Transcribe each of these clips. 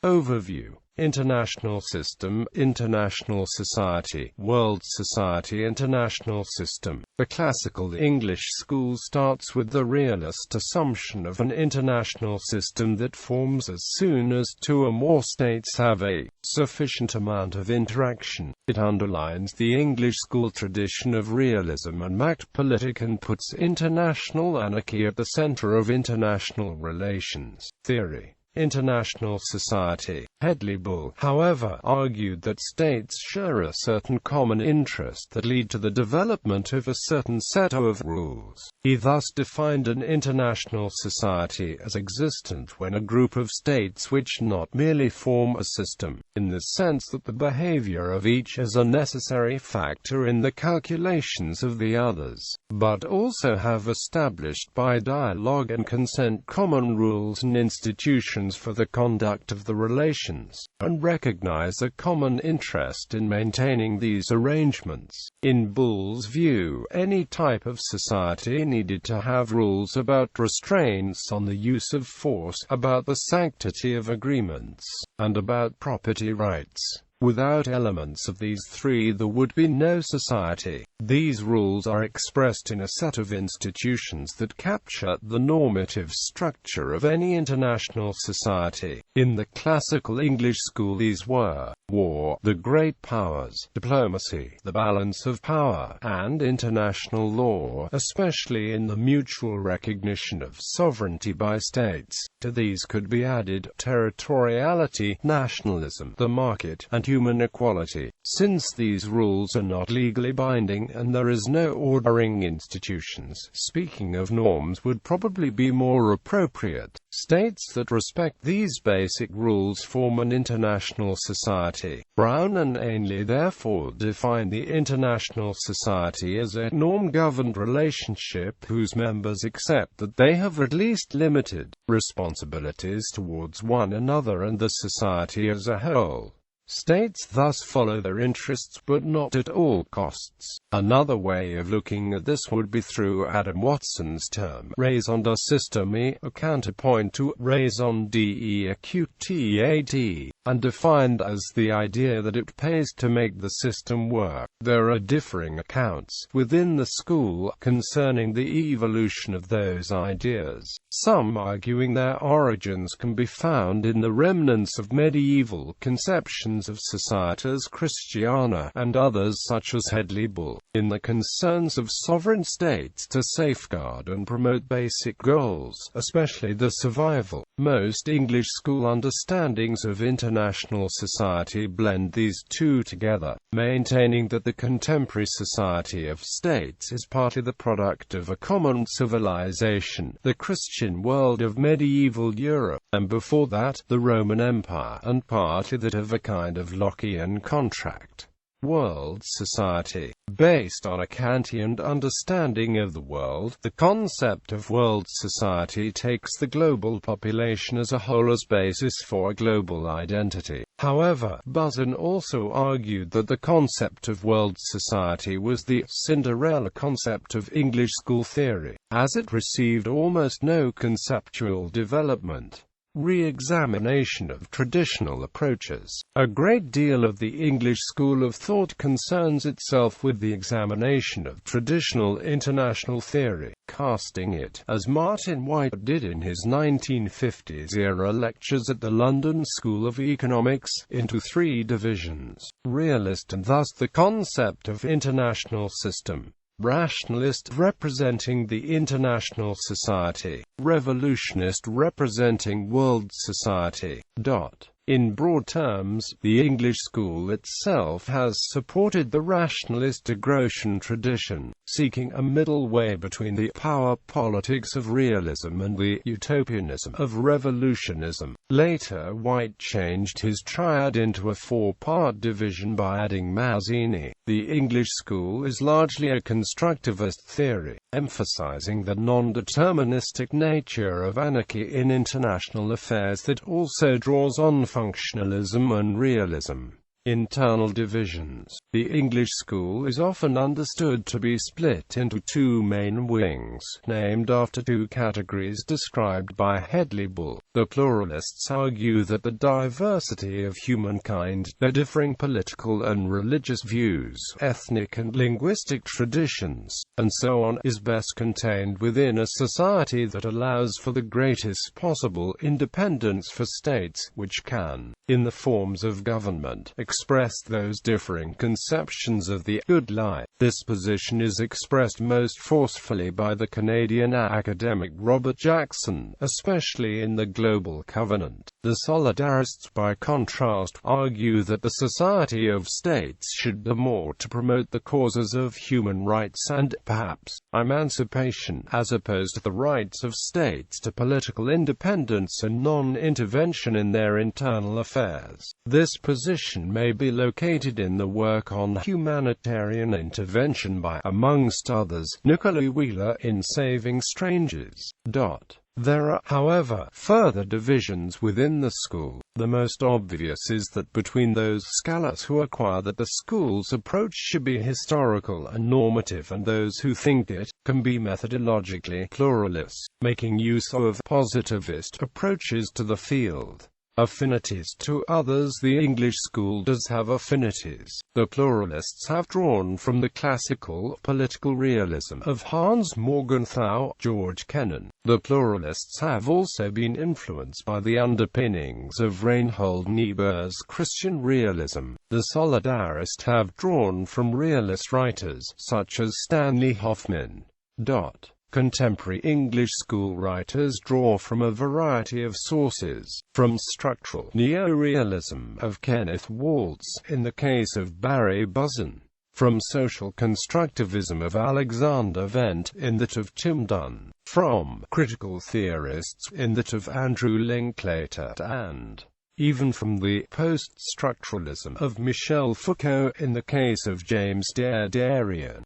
Overview. International system, international society, world society, international system. The classical English school starts with the realist assumption of an international system that forms as soon as two or more states have a sufficient amount of interaction. It underlines the English school tradition of realism and Machtpolitik and puts international anarchy at the center of international relations theory. International society. Hedley Bull, however, argued that states share a certain common interest that lead to the development of a certain set of rules. He thus defined an international society as existent when a group of states which not merely form a system, in the sense that the behavior of each is a necessary factor in the calculations of the others, but also have established by dialogue and consent common rules and institutions for the conduct of the relations, and recognize a common interest in maintaining these arrangements. In Bull's view, any type of society needed to have rules about restraints on the use of force, about the sanctity of agreements, and about property rights. Without elements of these three there would be no society. These rules are expressed in a set of institutions that capture the normative structure of any international society. In the classical English school these were war, the great powers, diplomacy, the balance of power, and international law, especially in the mutual recognition of sovereignty by states. To these could be added territoriality, nationalism, the market, and human equality. Since these rules are not legally binding and there is no ordering institutions, speaking of norms would probably be more appropriate. States that respect these basic rules form an international society. Brown and Ainley therefore define the international society as a norm-governed relationship whose members accept that they have at least limited responsibilities towards one another and the society as a whole. States thus follow their interests but not at all costs. Another way of looking at this would be through Adam Watson's term raison d'exister, a counterpoint to raison d'equiter, and defined as the idea that it pays to make the system work. There are differing accounts within the school concerning the evolution of those ideas, some arguing their origins can be found in the remnants of medieval conceptions of Societas Christiana, and others such as Hedley Bull, in the concerns of sovereign states to safeguard and promote basic goals, especially the survival. Most English school understandings of international society blend these two together, maintaining that the contemporary society of states is partly the product of a common civilization, the Christian world of medieval Europe, and before that, the Roman Empire, and partly that of a kind of Lockean contract. World society. Based on a Kantian understanding of the world, the concept of world society takes the global population as a whole as basis for a global identity. However, Buzan also argued that the concept of world society was the Cinderella concept of English school theory, as it received almost no conceptual development. Re-examination of traditional approaches. A great deal of the English school of thought concerns itself with the examination of traditional international theory, casting it, as Martin White did in his 1950s-era lectures at the London School of Economics, into three divisions: realist, and thus the concept of international system; rationalist, representing the international society; revolutionist, representing world society. In broad terms, the English school itself has supported the rationalist Grotian tradition, seeking a middle way between the power politics of realism and the utopianism of revolutionism. Later, White changed his triad into a four-part division by adding Mazzini. The English school is largely a constructivist theory, emphasizing the non-deterministic nature of anarchy in international affairs that also draws on functionalism and realism. Internal divisions. The English school is often understood to be split into two main wings, named after two categories described by Hedley Bull. The pluralists argue that the diversity of humankind, their differing political and religious views, ethnic and linguistic traditions, and so on, is best contained within a society that allows for the greatest possible independence for states, which can, in the forms of government, express those differing conceptions of the good life. This position is expressed most forcefully by the Canadian academic Robert Jackson, especially in the Global Covenant. The solidarists, by contrast, argue that the society of states should do more to promote the causes of human rights and, perhaps, emancipation, as opposed to the rights of states to political independence and non-intervention in their internal affairs. This position may be located in the work on humanitarian intervention by, amongst others, Nicola Wheeler in Saving Strangers. There are, however, further divisions within the school. The most obvious is that between those scholars who acquire that the school's approach should be historical and normative and those who think it can be methodologically pluralist, making use of positivist approaches to the field. Affinities to others. The English school does have affinities. The pluralists have drawn from the classical political realism of Hans Morgenthau, George Kennan. The pluralists have also been influenced by the underpinnings of Reinhold Niebuhr's Christian realism. The solidarists have drawn from realist writers, such as Stanley Hoffmann. Contemporary English school writers draw from a variety of sources, from structural neorealism of Kenneth Waltz, in the case of Barry Buzan, from social constructivism of Alexander Wendt, in that of Tim Dunn, from critical theorists, in that of Andrew Linklater, and even from the post-structuralism of Michel Foucault, in the case of James Derrida.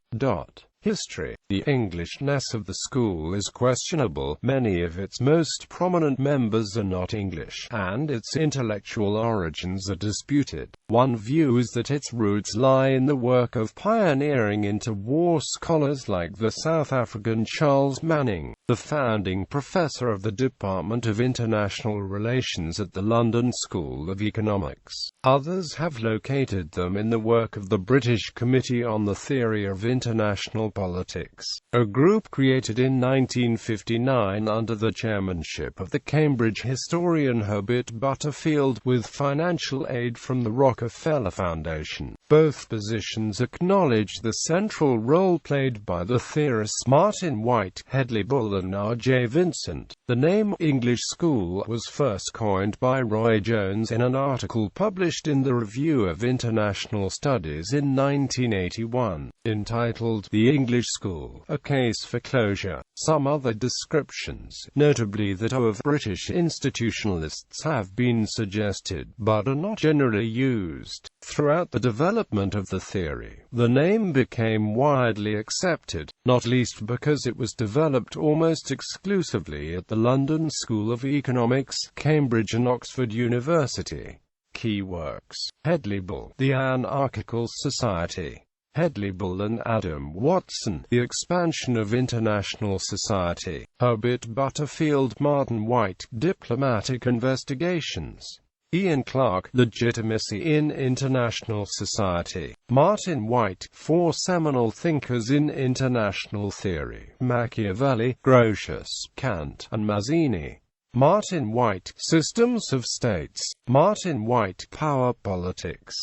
History. The Englishness of the school is questionable. Many of its most prominent members are not English, and its intellectual origins are disputed. One view is that its roots lie in the work of pioneering interwar scholars like the South African Charles Manning, the founding professor of the Department of International Relations at the London School of Economics. Others have located them in the work of the British Committee on the Theory of International Politics, a group created in 1959 under the chairmanship of the Cambridge historian Herbert Butterfield, with financial aid from the Rockefeller Foundation. Both positions acknowledge the central role played by the theorists Martin White, Hedley Bull and R.J. Vincent. The name English School was first coined by Roy Jones in an article published in the Review of International Studies in 1981, entitled The English School, A Case for Closure. Some other descriptions, notably that of British institutionalists, have been suggested, but are not generally used. Throughout the development of the theory, the name became widely accepted, not least because it was developed almost exclusively at the London School of Economics, Cambridge and Oxford University. Key works: Hedley Bull, The Anarchical Society. Hedley Bull and Adam Watson, The Expansion of International Society. Herbert Butterfield, Martin White, Diplomatic Investigations. Ian Clarke, Legitimacy in International Society. Martin White, Four Seminal Thinkers in International Theory. Machiavelli, Grotius, Kant, and Mazzini. Martin White, Systems of States. Martin White, Power Politics.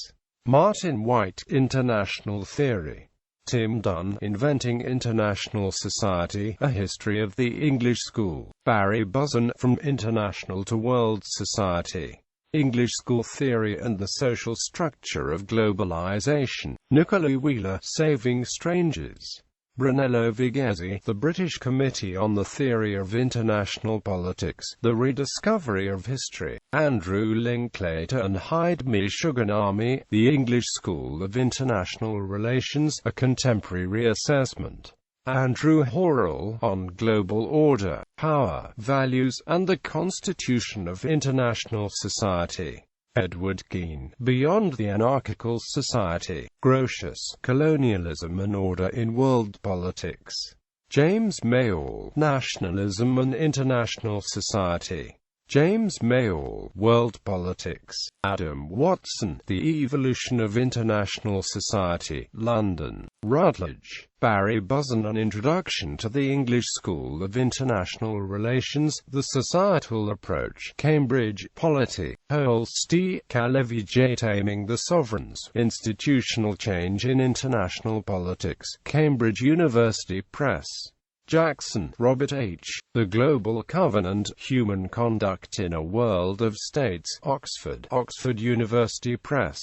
Martin White, International Theory. Tim Dunn, Inventing International Society, A History of the English School. Barry Buzan, From International to World Society. English School Theory and the Social Structure of Globalization. Nicola Wheeler, Saving Strangers. Brunello Vigezzi, The British Committee on the Theory of International Politics, The Rediscovery of History. Andrew Linklater and Haidmi Shuganami, The English School of International Relations, A Contemporary Reassessment. Andrew Horrell, On Global Order, Power, Values, and the Constitution of International Society. Edward Keane, Beyond the Anarchical Society. Grotius, Colonialism and Order in World Politics. James Mayall, Nationalism and International Society. James Mayall, World Politics. Adam Watson, The Evolution of International Society, London, Routledge. Barry Buzan, An Introduction to the English School of International Relations, The Societal Approach, Cambridge, Polity. Holsti, Kalevij, Taming the Sovereigns, Institutional Change in International Politics, Cambridge University Press. Jackson, Robert H. The Global Covenant, Human Conduct in a World of States, Oxford, Oxford University Press.